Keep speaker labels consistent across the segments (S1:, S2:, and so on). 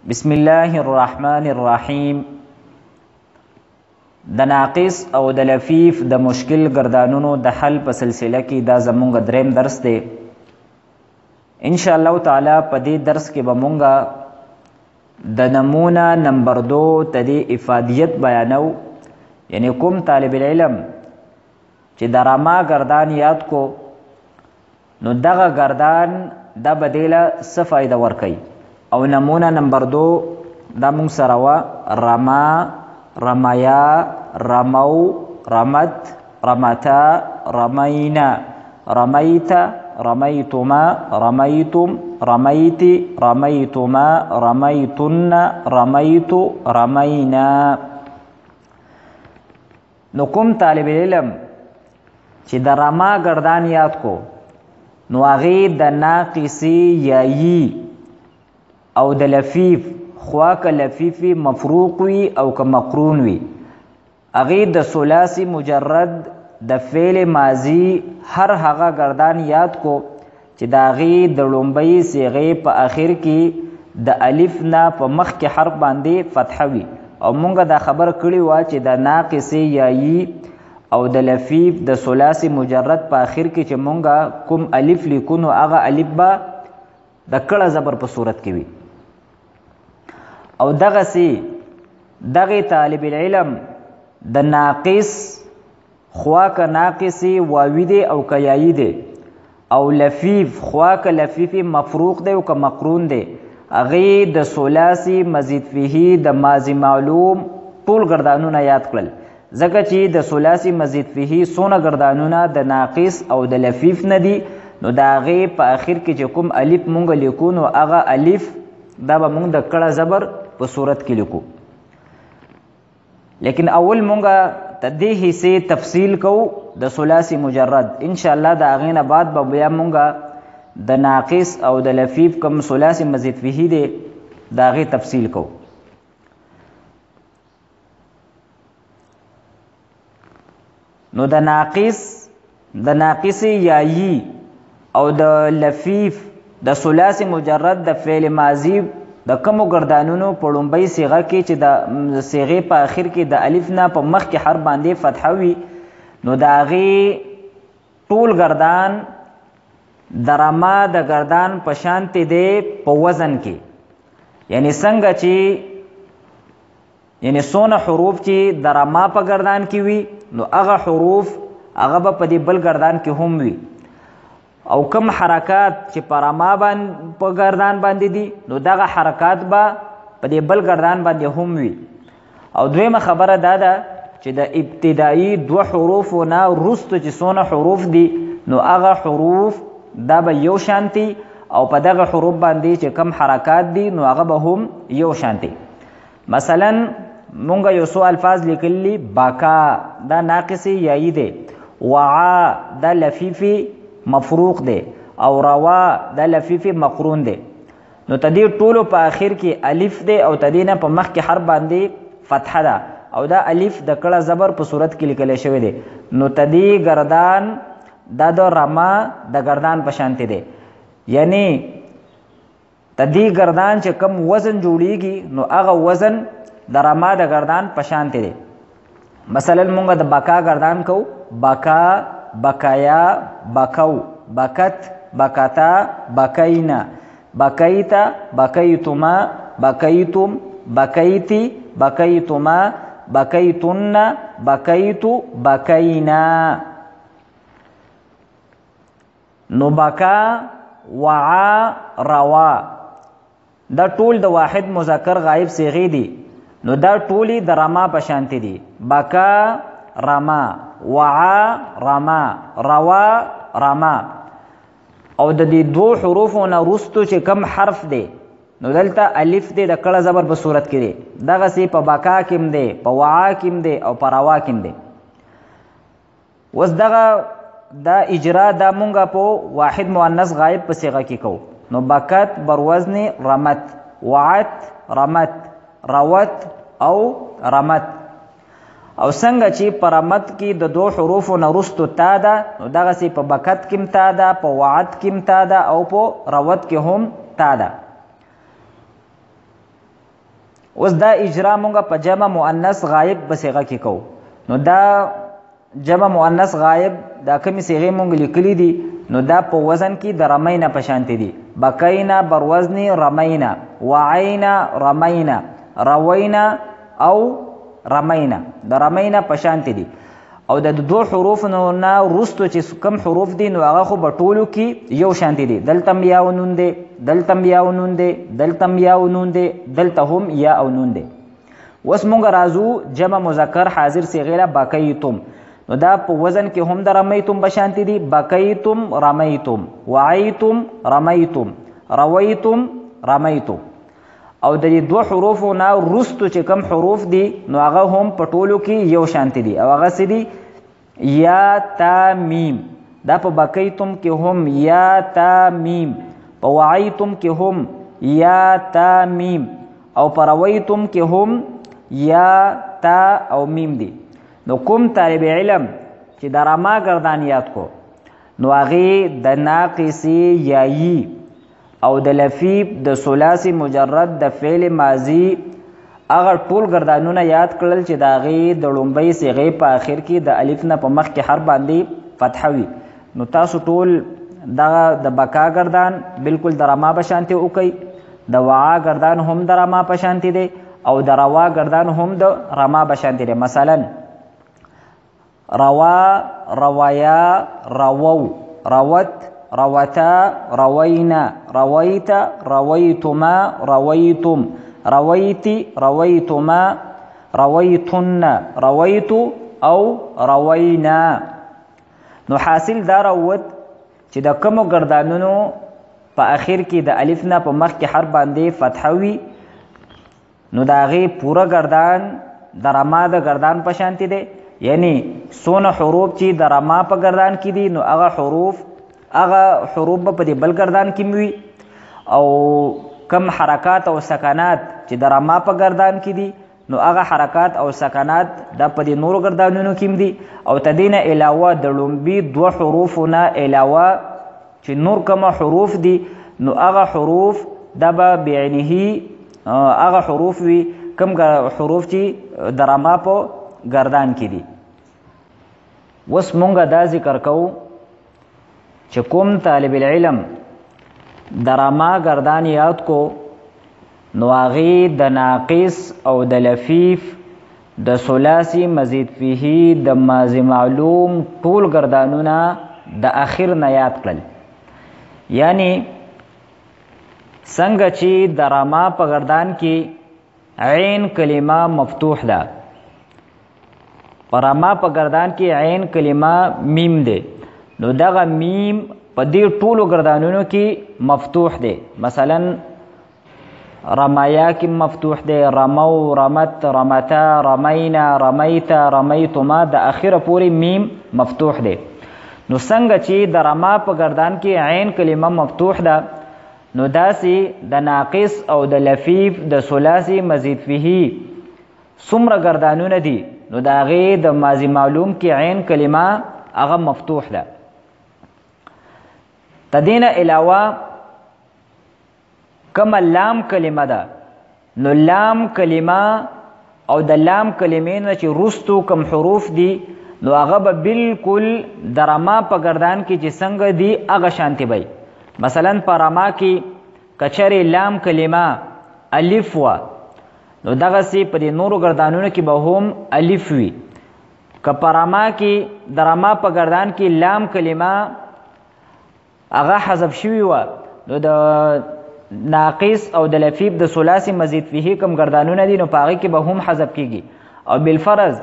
S1: بسم الله الرحمن الرحیم. د ناقص او د لفیف د مشکل گردانونو د حل په سلسله کې دا زمونږ دریم درس دی. ان شاء الله تعالی په دې درس کې به مونږ د نمونه نمبر 2 ته د افادیت بیانو، یعنی کوم طالب العلم چې د راما گردان یاد کو نو دغه گردان د بدیله څه فائدہ ورکوي. او نمونه نمبر 2 دا مونږ سره وا رما، رمایا، رمو، رمت، رمتا، رمینا، رمیتا، رمیتما، رمیتم، رمیتی، رمیتما، رمیتن، رمیتو، رمینا. نو کوم طالب علم چې د رما گردان یاد کو نو هغه د ناقصی یایی او د لفیف خوا که لفیفی مفروق وی او که مقرون وی، هغه د ثلاثی مجرد د فعل ماضی هر هغه گردان یاد کو چې د هغه د لومبۍ صیغه په آخر کې د الف نه په مخ کې حرف باندې فتحه وي. او مونږ دا خبر کړی و چې د ناقص یایی او د لفیف د ثلاثی مجرد په آخر کې چې مونږ کوم الف لیکو نو هغه الف به د کړه زبر په صورت کې وي. او دغه طالب العلم د ناقص خوا که ناقصی واوی دی او که یایی دی، او لفیف خوا که لفیفی مفروق دی او که مقرون دی، هغه د ثلاثی مزید فیه د ماضی معلوم ټول گردانونه یاد کړل. ځکه چې د ثلاثی مزید فیه څونه گردانونه د ناقص او د لفیف نه دی، نو د هغې په آخر کې چې کوم الف مونږ لیکو نو هغه الف دا به مونږ د کړه زبر په صورت کې لیکو. لیکن اول مونږ د دې حصې تفصیل کو د ثلاثی مجرد. ان شاء الله د هغې نه بعد به بیا مونږ د ناقص او د لفیف کوم ثلاثی مزید فیه دی د هغې تفصیل کو. نو د ناقص یایی او د لفیف د ثلاثی مجرد د فعل ماضی د کمو گردانونو په لومبۍ صیغه کې چې د صیغې په آخر کې د الف نه په مخ کې حرف باندې فتحه وي، نو د هغې ټول گردان د رما د گردان په شانتې دی په وزن کې. یعنی څنګه چې یعنی څونه حروف چې د رما په گردان کې وي نو هغه حروف هغه به په دې بل گردان کې هم وي، او کم حرکات چې په رما په گردان باندې دي نو دغه حرکات به په دې بل گردان باندې هم وي. او دویمه خبره دا ده چې د ابتدایي 2 حروفو نه وروسته چې څونه حروف دي نو هغه حروف دا به یو شانتي، او په دغه حروف باندې چې کم حرکات دي نو هغه به هم یو شانتي. مثلا مونږ یو څو الفاظ لیکلی، باکا دا ناقص یایی دی، وعا دا لفیفی مفروق دی، او روا دا لفیفی مقرون دی. نو تدې ټولو په آخر کې الف دی او تدې نه په مخ کې حرف باندې فتحه ده، او دا الف د کړه زبر په صورت کې لیکل شوی دی. نو تدې گردان دا د رما د گردان په شانتې دی. یعنی تدې گردان چې کم وزن جوړیږي نو هغه وزن د رما د گردان په شانتې دی. مثلا مونږ د بکا گردان کو، بکا، بکایا، بکو، بکت، بکتا، بکینا، بکیتا، بکیتما، بکیتم، بکیتی، بکیتما، بکیتن، بکیتو، بکینا. نو بکا، وعا، روا دا ټول د واحد مذکر غایب صیغې دي، نو دا ټولی د رما په شانتې دي. بکا رما، وعا رما، روا رما. او د دې 2 حروفو نه وروستو چې کم حرف دی نو دلته الف دی د کړه زبر په صورت کې دی. دغسې په بکا کې دی، په وعا کې دی، او په روا کې دی. اوس دغه دا اجرا دا مونږه په واحد مؤنث غایب په صیغه کې کوو. نو بکت بروزن رمت، وعت رمت، روت او رمت. او څنګه چې په رمت کې د 2 حروفو نه وروستو تا ده نو دغسې په بکت کې هم تا ده، په وعت کې هم تا ده، او په روت کې هم تا ده. اوس دا اجرا مونږ په جمع مؤنث غایب په صيغه کې کوو. نو دا جمع مؤنث غایب دا کومې صيغې مونږ لیکلي دي نو دا په وزن کې د رمینا په شانتې دي. بکینا بر وزن رمینا، وعینا رمینا، روینا او رمینا، د رمینا په شانتې دي. او د دو حروف نه وروستو چې کم حروف دي نو هغه خو په ټولو کې یو شانتې دي. دلته هم یا او نون دی، دلته هم یا او نون دی، دلته هم یا او نون دی، دلته هم یا او نون دی. اوس مونږ راځو جمع مذکر حاضر صيغې له بکیتم. نو دا په وزن کې هم د رمیتم په شانتې دي. بکیتم رمیتم، وعیتم رمیتم، رویتم رمیتم. او د دې دوه حروفو نه وروستو چې کم حروف دي نو هغه هم په ټولو کې یو شانتې دي او هغه څه دي؟ یا تا میم. دا په بکیتم کې هم یا تا میم، په وعیتم کې هم یا تا میم، او په رویتم کې هم یا تا او میم دي. نو کوم طالب علم چې د رما گردان یاد کو نو هغې د ناقصې یایی او د لفیف د ثلاثي مجرد د فعل ماضي هغه ټول گردانونه یاد کړل چې د هغې د لومبۍ صیغې په آخر کې د الف نه په مخ کې حرف باندې فتحه وي. نو تاسو ټول دغه د بکا گردان بالکل د رما په شانتې وکئ، د وعا گردان هم د رما په شانتې دی او د روا گردان هم د رما په شانتې دی. مثلا روا، روایا، روو، روت، روتا، روینا، رویت، رویتما، رویتم، رویتی، رویتما، رویتن، رویتو او روینا. نو حاصل دا روت چې د کومو گردانونو په اخر کې د الف نه په مخ کې حرف باندې فتحه وي نو د هغې پوره گردان د رما د گردان په شانتې دی. یعنی څونه حروف چې د رما په گردان کې دي نو هغه حروف به په دې بل گردان کې وي، او کم حرکات او سکنات چې د رما په گردان کې دي نو هغه حرکات او سکنات دا په دې نورو گردانونو کې دي. او تدینه علاوه د لومبي دوه حروفو نه علاوه چې نور کومه حروف دي نو هغه حروف دا به بعینه هغه حروف وي کم حروف چې د رما په گردان کې دي. اوس مونږ دا ذکر کوو چې کوم طالب العلم د رما گردان یاد کو نو هغې د ناقص او د لفیف د ثلاثي مزید فیه د ماضي معلوم ټول گردانونه د اخر نه یاد کړل. یعنی څنګه چې د رما په گردان کې عین کلمه مفتوح ده، په رما په گردان کې عین کلمه میم دی، نو دغه میم په دې ټولو گردانونو کې مفتوح دی. مثلا رمایا کې مفتوح دی، رمو، رمت، رمتا، رمینا، رمیتا، رمیتما، د اخره پورې میم مفتوح دی. نو څنګه چې د رما په گردان کې عین کلمه مفتوح ده نو داسې د ناقص او د لفیف د ثلاثي مزید فیه څومره گردانونه دي نو د هغې د ماضي معلوم کې عین کلمه هغه مفتوح ده. تدینه علاوه کومه لام کلمه ده نو لام کلمه او د لام کلمې نه چې وروستو کم حروف دي نو هغه به بالکل د رما په گردان کې چې څنګه دي هغه شانتې وي. مثلا په رما کې کچرې لام کلمه الف وه نو دغسې په دې نورو گردانونو کې به هم الف وي. که په رما کې د رما په گردان کې لام کلمه هغه حذف شوي وه نو د ناقص او د لفیف د ثلاثي مزید فیه کم گردانونه دي نو په هغې کې به هم حذف کیږي. او بالفرض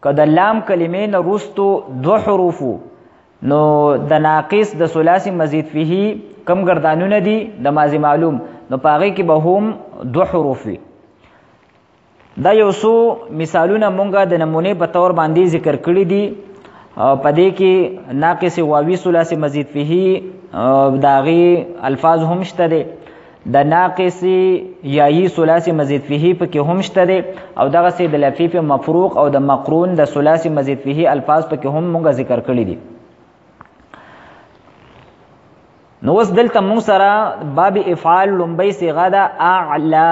S1: که د لام کلمې نه وروستو دوه حروفو نو د ناقص د ثلاثي مزید فیه کم گردانونه دي د ماضي معلوم نو په هغې کې به هم دوه حروف وي. دا یو څو مثالونه مونږه د نمونې په طور باندې ذکر کړي دي. په دې کې ناقص واوي ثلاثي مزید فیه د هغې الفاظ هم شته دی، د ناقص یایی ثلاثي مزید فیه پکې هم شته دی، او دغسې د لفیف مفروق او د مقرون د ثلاثي مزید فیه الفاظ پکې هم مونږه ذکر کړي دي. نو اوس دلته مونږ سره باب افعال لومبۍ صیغه ده اعلا.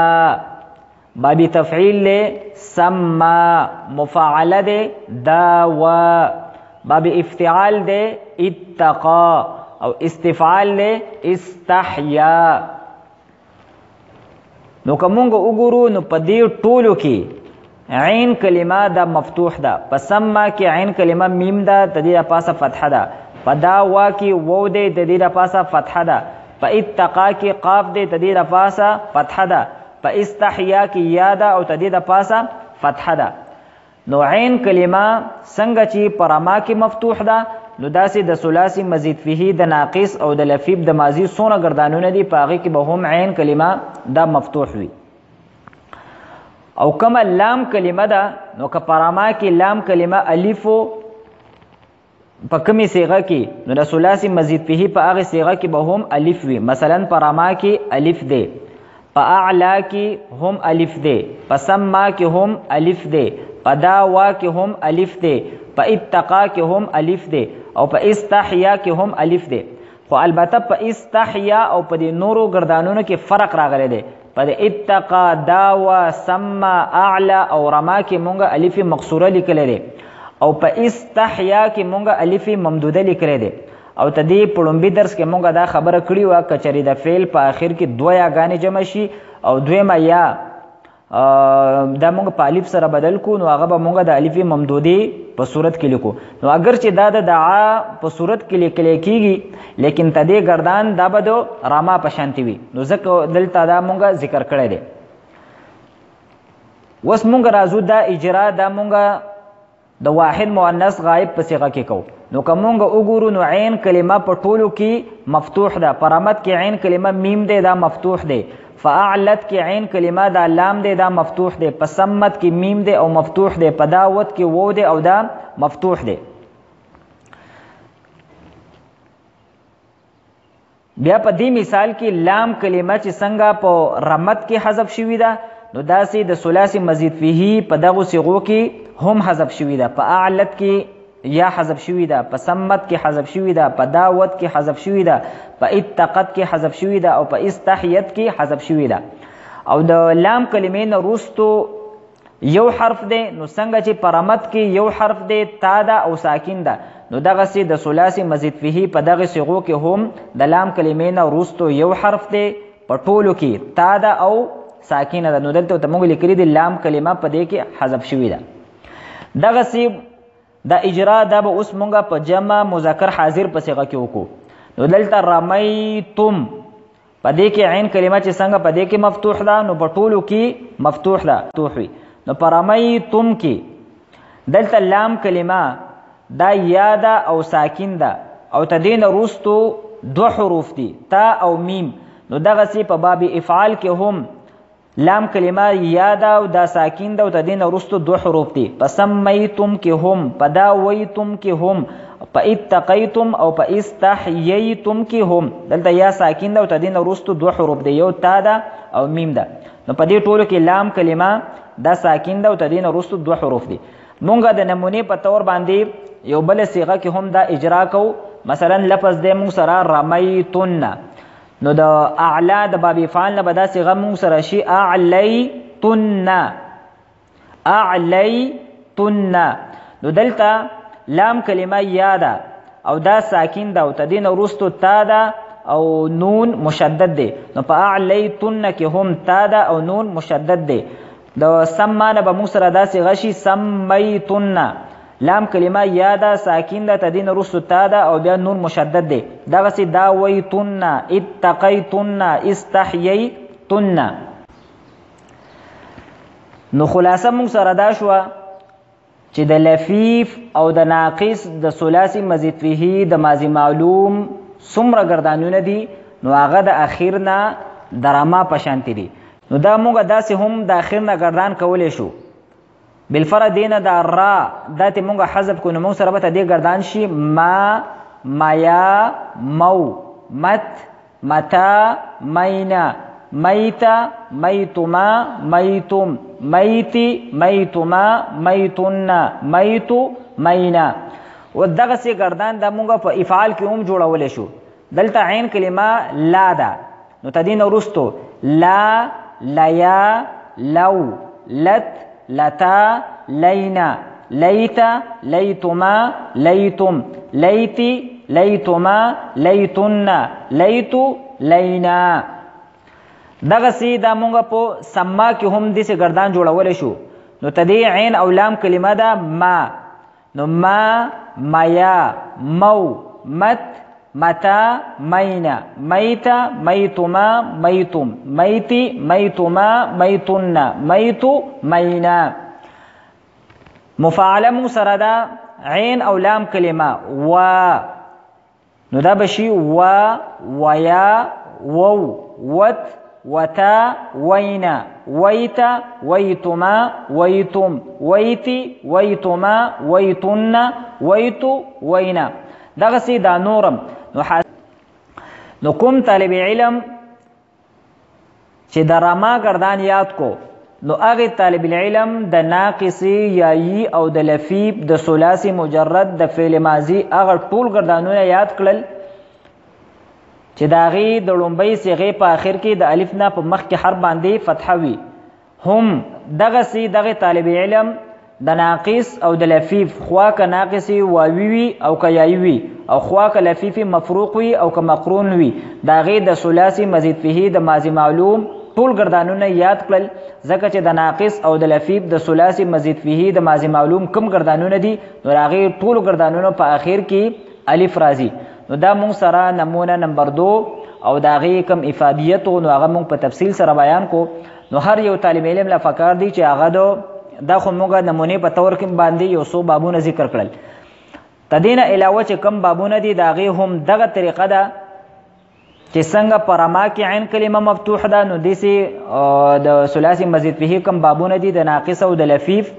S1: بابی تفعیل لے سما مفاعل دے داوا بابی افتعال دے اتقا او استفعال لے استحیا نو کومنګ وګورو نو په دې ټولو کې عین کلمه دا مفتوح ده په سما کې عین کلمه میم ده د دې پاسه فتحه ده په داوا کې وو ده د دې پاسه فتحه ده په اتقا کې قاف ده د دې پاسه فتحه ده په استحیا کې یا ده او د دې پاسه فتحه ده نو عین کلمه څنګه چې پرما کې مفتوح ده نو داسې د ثلاثي مزید فيه د ناقص او د لفیب د ماضی سونه گردانونه دي پاغه کې به هم عین کلمه دا مفتوح وي او کما لام کلمه ده نو که پرما کې لام کلمه الف په کومي صيغه کې نو د ثلاثي مزید فيه په هغه صيغه کې به هم الف وي مثلا پرما کې الف ده په اعلا کې هم الف ده په سما کې هم الف ده په داوا کې هم الف ده په اتقا کې هم الف ده او په استحیا کې هم الف ده خو البته په استحیا او په نورو گردانونو کې فرق راغلی دی په اتقا داوا سما اعلا او رما کې مونږه الف مقصوره لیکل دي او په استحیا کې مونږه الف ممدوده لیکل دي او تدې پړومبي درس کې مونږه دا خبره کړې و کچري د فعل په اخر کې دوه یاګانې جمع شي او دویمه یا دا مونږ په الف سره بدل کو نو هغه به مونږ د الف ممدودی په صورت کې لیکو نو اگر چې دا د دعا په صورت کې لیکل کېږي لیکن تدې گردان دا به د راما په شانتي وي نو ځکه دلته دا مونږ ذکر کړی دی وس مونږ راځو دا اجرا دا مونږ د واحد مؤنث غائب په صيغه کې کو نو کومنګ وګورو نو عین کلمه په ټولو کې مفتوح ده پرامت کې عین کلمه میم ده دا مفتوح ده فاعلت کې عین کلمه دا لام ده دا مفتوح ده پسمت کې میم ده او مفتوح ده پداوت کې وو ده او دا مفتوح ده بیا په دې مثال کې لام کلمه چې څنګه په رمت کې حذف شوی ده نو داسې د ثلاثي مزید فيه په دغه صيغو کې هم حذف شوی ده په اعلت کې یا حذف شوی ده په سمت کې حذف شوی ده په داوت کې حذف شوی ده په اتقت کې حذف شوی ده او په استحیت کې حذف شوی ده او د لام کلمې نه وروستو یو حرف ده نو څنګه چې پرمت کې یو حرف ده تا ده او ساکن ده نو دغه سي د ثلاثي مزید فيه په دغه صيغو کې هم د لام کلمې نه وروستو یو حرف ده په ټولو کې تا ده او ساکن ده نو دلته ته موږ لیکلي د لام کلمه په دې کې حذف شوی ده دغه سي دا اجرا دا به اوس مونږه په جمع مذکر حاضر په صيغه کې وکړو نو دلته رمیتم په دې کې عین کلمه چې څنګه په دې کې مفتوح ده نو په ټولو کې مفتوح ده توحوي نو پر رمیتم کې دلته لام کلمه دا یا ده او ساکن ده او تدین وروستو دو حروف دي تا او میم نو دغه سي په باب افعال کې هم لام کلمه یا ده او دا ساکن ده او تدین وروستو دو حروف دي پسمیتم کې هم پداویتم کې هم په اتقیتم او په استحییتم کې هم دلته یا ساکن ده او تدین وروستو دو حروف دي یو تا ده او میم ده نو په دې ټولو کې لام کلمه دا ساکن ده او تدین وروستو دو حروف دي مونږه د نمونه په تور باندې یو بل صيغه کې هم دا اجرا کو مثلا لفظ د مون سره رمیتن نو د اعلا د باب فعل نه بدا صيغه مون سره شي اعلیتن نو دلته لام کلمه یاده او دا ساکن ده او تدین ورستو تا ده او نون مشدد ده نو په اعلیتن کې هم تا ده او نون مشدد ده د سمانه به مون سره دا صيغه شي سمیتن لام کلمه یاده ساکن ده تدین رسو تا ده او بیا نون مشدد ده دغه سي داویتن اتقیتن استحییتن نو خلاصه مون سره دا شو چې د لفیف او د ناقص د ثلاثي مزید فيه د ماضی معلوم څومره گردانونه دي نو هغه د اخیرنا درما پشانتی دي نو دا مونږه داسې هم د اخیرنا گردان کولې شو بالفرض دینه دا را دته مونږه حذف کو نو مونږ سره به دې گردان شي ما مایا مو مت متا مینا میتا میتما میتم میتی میتما میتن میتو مینا و دغه سي گردان د مونږه په افعال کې هم جوړولې شو دلته عین کلمه لا ده نو تدین ورستو لا لیا لو لت لتا لینا لیتا لیتما لیتم لیتی لیتما لیتن لیتو لینا. دغسی دا مونږ په سما کې هم داسې ګردان جوړولی شو. نو تدې عین او لام کلمه ده ما. نو ما میا مو مت متا مینا میتا میتما میتم میتی میتما میتن میتو مینا. مفاعله مو سره ده عین او لام کلمه و. نو دا بشي و ویا وو وت وتا وینا ویتا ویتما ویتم ویتی ویتما ویتن ویتو وینا. دغسی دا نورم. نو کوم طالب علم چې د راما گردان یاد کو نو هغه طالب العلم د ناقصی یایی او د لفیف د ثلاثی مجرد د فعل ماضی هغه ټول گردانونه یاد کړل چې داغي د لومبۍ صيغه په اخر کې د الف نه په مخ کې حرف باندې فتحه وي. هم دغه طالب علم د ناقص او د لفیف خوا که ناقصی واوی وي او که یایی وي او خوا که لفیف مفروق وي او که مقرون وي داغي د ثلاثی مزید فيه د ماضی معلوم ټول گردانونه یاد کړل. ځکه چې د ناقص او د لفیف د ثلاثی مزید فيه د ماضی معلوم کم گردانونه دي نو هغه ټول گردانونو په اخر کې الف راځي. نو دا مونږ سره نمونه نمبر 2 او داغي کم افادیت نو هغه مونږ په تفصیل سره بیان کو. نو هر یو طالب علم لا فکر دی چې هغه دا خو موږ نمونه په تور کې باندې یو څو بابونه ذکر کړل. تدینه علاوه چې کم بابونه دي داغي هم دغه طریقه ده چې څنګه پرما کې عین کلمه مفتوح ده نو دیسي د ثلاثي مزید فيه کم بابونه دي د ناقص او د لفیف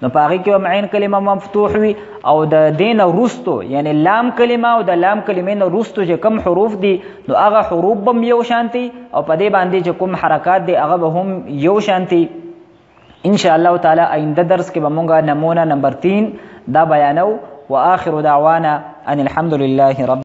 S1: نو پاغي کې هم عین کلمه مفتوح وي او د دین روستو یعنی لام کلمه او د لام کلمې نو روستو چې کم حروف دي نو هغه حروف هم یو شانتي او په دې باندې چې کوم حرکات دي هغه هم یو شانتي. ان شاء الله تعالی آینده درس کې به مونږه نمونه نمبر 3 دا بیانو. واخر دعوانا ان الحمد لله رب